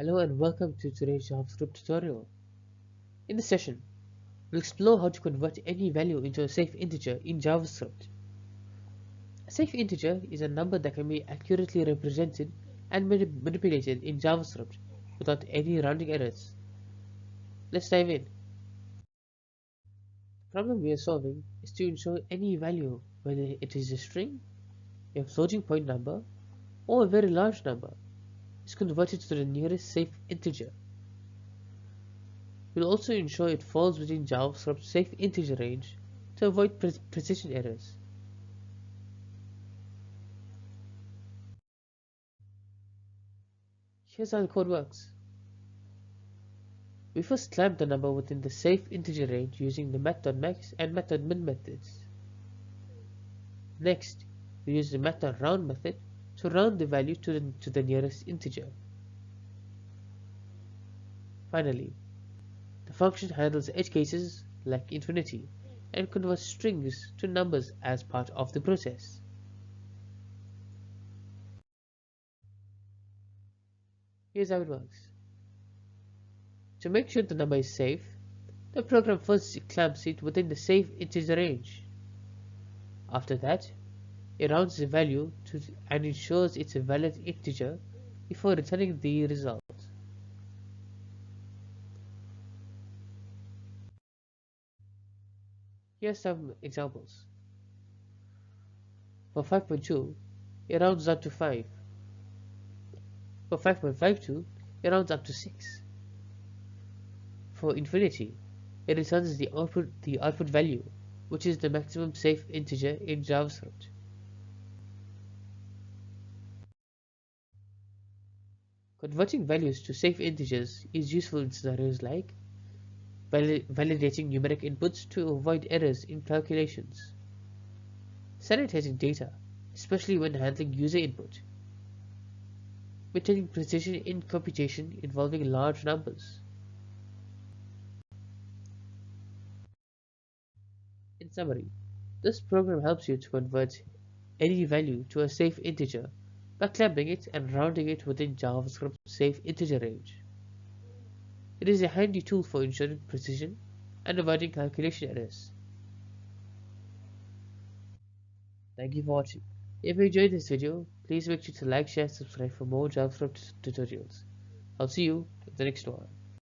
Hello and welcome to today's JavaScript tutorial. In this session, we'll explore how to convert any value into a safe integer in JavaScript. A safe integer is a number that can be accurately represented and manipulated in JavaScript without any rounding errors. Let's dive in. The problem we are solving is to ensure any value, whether it is a string, a floating point number, or a very large number, is converted to the nearest safe integer. We'll also ensure it falls within JavaScript's safe integer range to avoid precision errors. Here's how the code works. We first clamp the number within the safe integer range using the math.max and math.min methods. Next, we use the math.round method to round the value to the nearest integer. Finally, the function handles edge cases like infinity and converts strings to numbers as part of the process. Here's how it works. To make sure the number is safe, the program first clamps it within the safe integer range. After that, it rounds the value and ensures it's a valid integer before returning the result. Here are some examples. For 5.2, it rounds up to 5. For 5.52, it rounds up to 6. For infinity, it returns the output value, which is the maximum safe integer in JavaScript. Converting values to safe integers is useful in scenarios like validating numeric inputs to avoid errors in calculations, sanitizing data, especially when handling user input, maintaining precision in computation involving large numbers. In summary, this program helps you to convert any value to a safe integer by clamping it and rounding it within JavaScript's safe integer range. It is a handy tool for ensuring precision and avoiding calculation errors. Thank you for watching. If you enjoyed this video, please make sure to like, share, subscribe for more JavaScript tutorials. I'll see you in the next one.